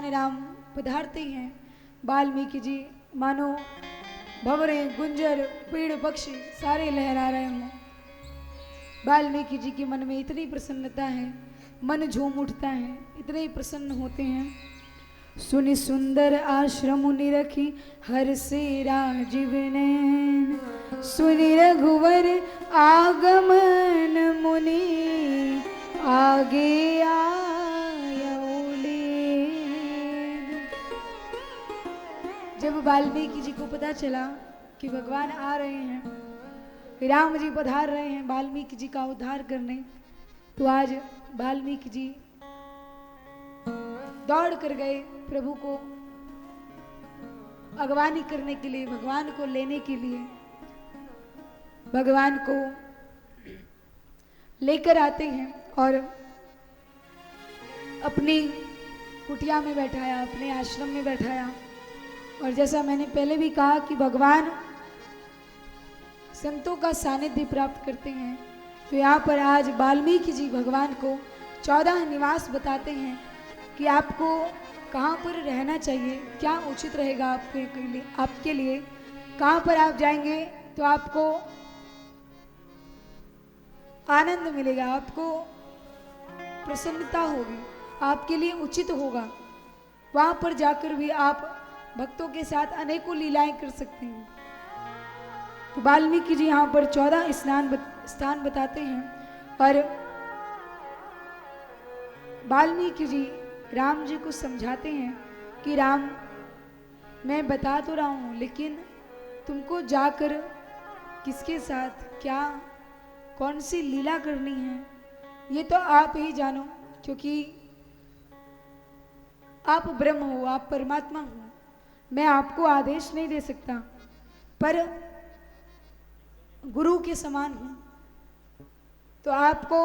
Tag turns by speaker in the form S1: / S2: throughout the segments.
S1: भगवान राम पधारते हैं, वाल्मीकि जी मानो भंवरे गुंजर पेड़ पक्षी सारे लहरा रहे हों। वाल्मीकि जी के मन में इतनी प्रसन्नता है, मन झूम उठता है, इतने प्रसन्न होते हैं। सुनि सुंदर आश्रम निरखी हर से राजीव नैन, सुनि रघुवर आगमन मुनि आगे आयो लेन। जब वाल्मीकि जी को पता चला कि भगवान आ रहे हैं, राम जी पधार रहे हैं वाल्मीकि जी का उद्धार करने, तो आज वाल्मीकि जी दौड़ कर गए प्रभु को अगवानी करने के लिए, भगवान को लेने के लिए। भगवान को लेकर आते हैं और अपनी कुटिया में बैठाया, अपने आश्रम में बैठाया। और जैसा मैंने पहले भी कहा कि भगवान संतों का सानिध्य प्राप्त करते हैं, तो यहाँ पर आज वाल्मीकि जी भगवान को 14 निवास बताते हैं कि आपको कहाँ पर रहना चाहिए, क्या उचित रहेगा आपके लिए, कहाँ पर आप जाएंगे तो आपको आनंद मिलेगा, आपको प्रसन्नता होगी, आपके लिए उचित होगा। वहाँ पर जाकर भी आप भक्तों के साथ अनेकों लीलाएं कर सकते हैं। तो वाल्मीकि जी यहाँ पर 14 स्थान बताते हैं और वाल्मीकि जी राम जी को समझाते हैं कि राम, मैं बता तो रहा हूँ, लेकिन तुमको जाकर किसके साथ क्या कौन सी लीला करनी है ये तो आप ही जानो, क्योंकि आप ब्रह्म हो, आप परमात्मा हो। मैं आपको आदेश नहीं दे सकता, पर गुरु के समान हूँ, तो आपको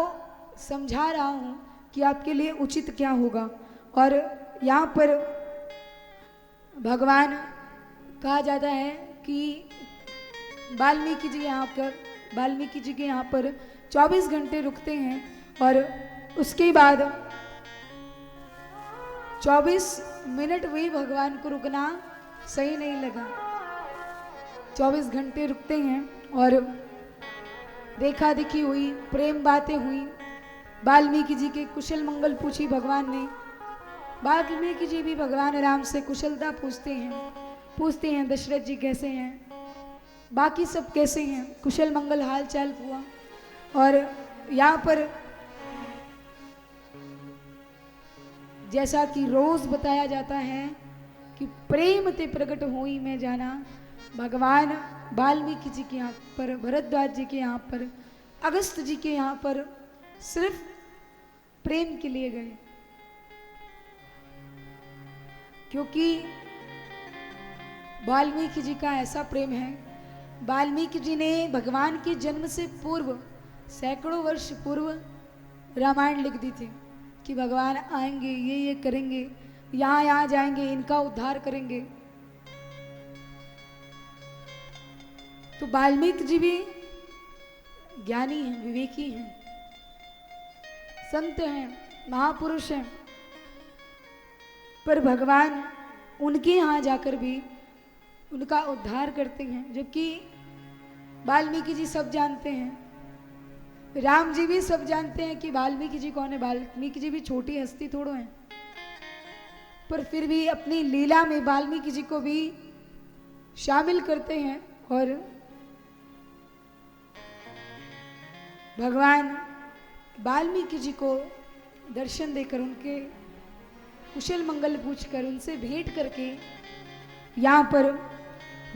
S1: समझा रहा हूँ कि आपके लिए उचित क्या होगा। और यहाँ पर भगवान कहा जाता है कि वाल्मीकि जी के यहाँ पर 24 घंटे रुकते हैं और उसके बाद 24 मिनट भी भगवान को रुकना सही नहीं लगा। 24 घंटे रुकते हैं और देखा देखी हुई, प्रेम बातें हुई, वाल्मीकि जी के कुशल मंगल पूछी भगवान ने। वाल्मीकि जी भी भगवान राम से कुशलता पूछते हैं दशरथ जी कैसे हैं, बाकी सब कैसे हैं, कुशल मंगल हाल चाल हुआ। और यहाँ पर जैसा कि रोज बताया जाता है कि प्रेम ते प्रकट होई में जाना, भगवान वाल्मीकि जी के यहाँ पर, भरद्वाज जी के यहाँ पर, अगस्त जी के यहाँ पर सिर्फ प्रेम के लिए गए, क्योंकि वाल्मीकि जी का ऐसा प्रेम है। वाल्मीकि जी ने भगवान के जन्म से पूर्व, सैकड़ों वर्ष पूर्व रामायण लिख दी थी कि भगवान आएंगे, ये करेंगे, यहाँ जाएंगे, इनका उद्धार करेंगे। तो वाल्मीकि जी भी ज्ञानी हैं, विवेकी हैं, संत हैं, महापुरुष हैं, पर भगवान उनके यहाँ जाकर भी उनका उद्धार करते हैं। जबकि वाल्मीकि जी सब जानते हैं, राम जी भी सब जानते हैं कि वाल्मीकि जी कौन है। वाल्मीकि जी भी छोटी हस्ती थोड़ो हैं, पर फिर भी अपनी लीला में वाल्मीकि जी को भी शामिल करते हैं और भगवान वाल्मीकि जी को दर्शन देकर, उनके कुशल मंगल पूछकर, उनसे भेंट करके यहाँ पर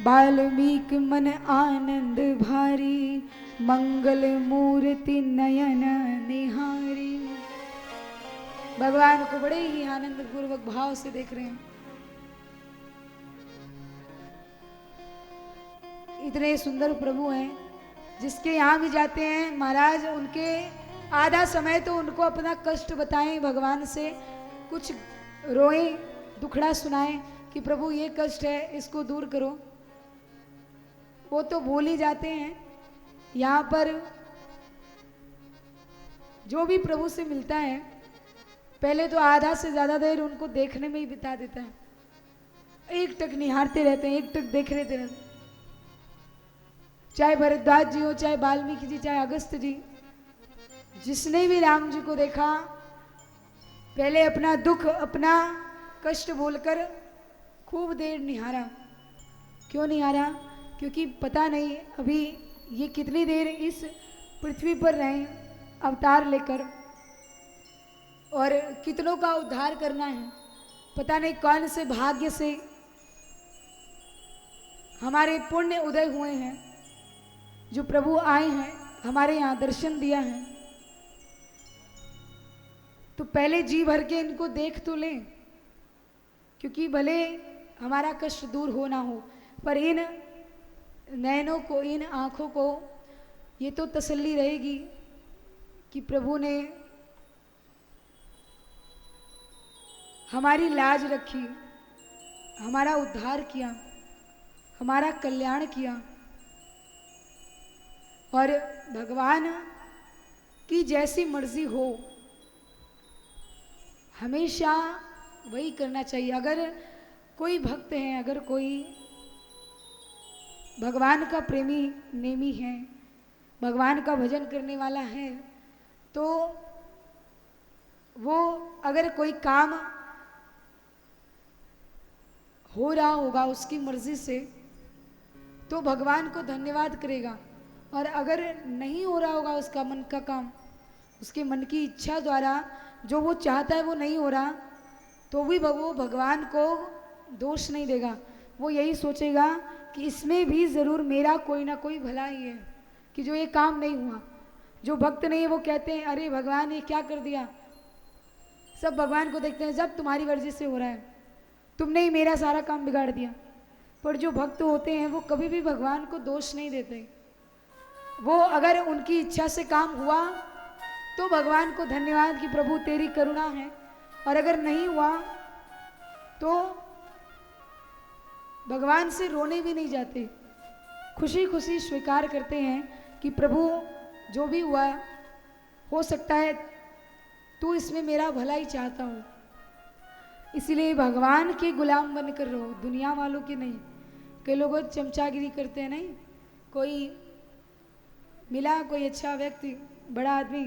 S1: वाल्मीकि मन आनंद भारी, मंगल मूर्ति नयन निहारी। भगवान को बड़े ही आनंद पूर्वक भाव से देख रहे हैं। इतने सुंदर प्रभु हैं, जिसके यहाँ भी जाते हैं महाराज, उनके आधा समय तो उनको अपना कष्ट बताएं, भगवान से कुछ रोएं, दुखड़ा सुनाएं कि प्रभु ये कष्ट है, इसको दूर करो, वो तो भूल ही जाते हैं। यहाँ पर जो भी प्रभु से मिलता है पहले तो आधा से ज़्यादा देर उनको देखने में ही बिता देता है, एक टक निहारते रहते हैं, एक टक देख रहते रहते हैं। चाहे भरद्वाज जी हो, चाहे वाल्मीकि जी, चाहे अगस्त जी, जिसने भी राम जी को देखा पहले अपना दुख, अपना कष्ट बोलकर खूब देर निहारा। क्यों निहारा? क्योंकि पता नहीं अभी ये कितनी देर इस पृथ्वी पर रहे अवतार लेकर, और कितनों का उद्धार करना है। पता नहीं कौन से भाग्य से हमारे पुण्य उदय हुए हैं, जो प्रभु आए हैं, हमारे यहाँ दर्शन दिया है। तो पहले जी भर के इनको देख तो लें, क्योंकि भले हमारा कष्ट दूर हो ना हो, पर इन नयनों को, इन आँखों को ये तो तसल्ली रहेगी कि प्रभु ने हमारी लाज रखी, हमारा उद्धार किया, हमारा कल्याण किया। और भगवान की जैसी मर्जी हो हमेशा वही करना चाहिए। अगर कोई भक्त है, अगर कोई भगवान का प्रेमी नेमी है, भगवान का भजन करने वाला है, तो वो अगर कोई काम हो रहा होगा उसकी मर्जी से, तो भगवान को धन्यवाद करेगा। और अगर नहीं हो रहा होगा उसका मन का काम, उसके मन की इच्छा द्वारा जो वो चाहता है वो नहीं हो रहा, तो भी वो भगवान को दोष नहीं देगा। वो यही सोचेगा कि इसमें भी ज़रूर मेरा कोई ना कोई भला ही है कि जो ये काम नहीं हुआ। जो भक्त नहीं है वो कहते हैं अरे भगवान ये क्या कर दिया। सब भगवान को देखते हैं जब तुम्हारी मर्जी से हो रहा है, तुमने ही मेरा सारा काम बिगाड़ दिया। पर जो भक्त होते हैं वो कभी भी भगवान को दोष नहीं देते। वो अगर उनकी इच्छा से काम हुआ तो भगवान को धन्यवाद कि प्रभु तेरी करुणा है, और अगर नहीं हुआ तो भगवान से रोने भी नहीं जाते, खुशी खुशी स्वीकार करते हैं कि प्रभु जो भी हुआ हो सकता है तू इसमें मेरा भला ही चाहता हो। इसलिए भगवान के गुलाम बनकर रहो, दुनिया वालों के नहीं। कई लोग चमचागिरी करते हैं, नहीं कोई मिला, कोई अच्छा व्यक्ति, बड़ा आदमी,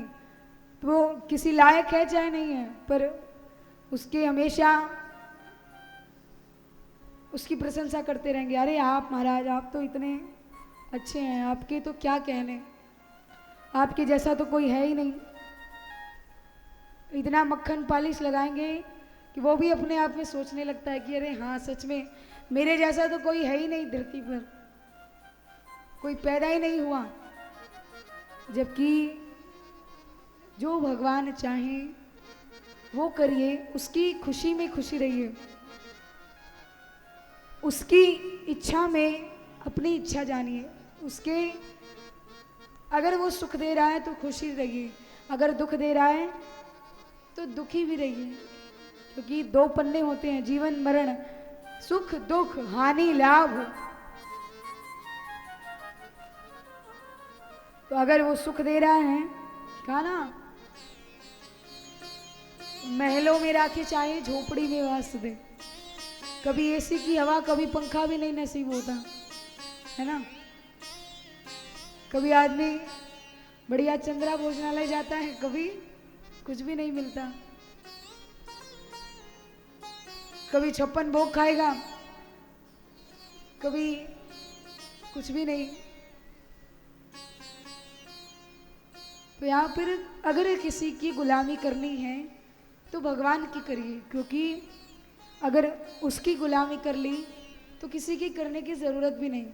S1: तो वो किसी लायक है चाहे नहीं है, पर उसके हमेशा उसकी प्रशंसा करते रहेंगे। अरे आप महाराज, आप तो इतने अच्छे हैं, आपके तो क्या कहने, आपके जैसा तो कोई है ही नहीं। इतना मक्खन पालिश लगाएंगे कि वो भी अपने आप में सोचने लगता है कि अरे हाँ सच में मेरे जैसा तो कोई है ही नहीं धरती पर, कोई पैदा ही नहीं हुआ। जबकि जो भगवान चाहे वो करिए, उसकी खुशी में खुशी रहिए, उसकी इच्छा में अपनी इच्छा जानिए। उसके अगर वो सुख दे रहा है तो खुशी रहिए, अगर दुख दे रहा है तो दुखी भी रहिए। क्योंकि दो पन्ने होते हैं, जीवन मरण, सुख दुख, हानि लाभ। तो अगर वो सुख दे रहा है, कहा ना महलों में राखे चाहे झोपड़ी में वास दे। कभी एसी की हवा, कभी पंखा भी नहीं नसीब होता है ना। कभी आदमी बढ़िया चंद्रा भोजनालय जाता है, कभी कुछ भी नहीं मिलता। कभी 56 भोग खाएगा, कभी कुछ भी नहीं। तो यहाँ पर अगर किसी की गुलामी करनी है तो भगवान की करिए, क्योंकि अगर उसकी गुलामी कर ली तो किसी की करने की ज़रूरत भी नहीं।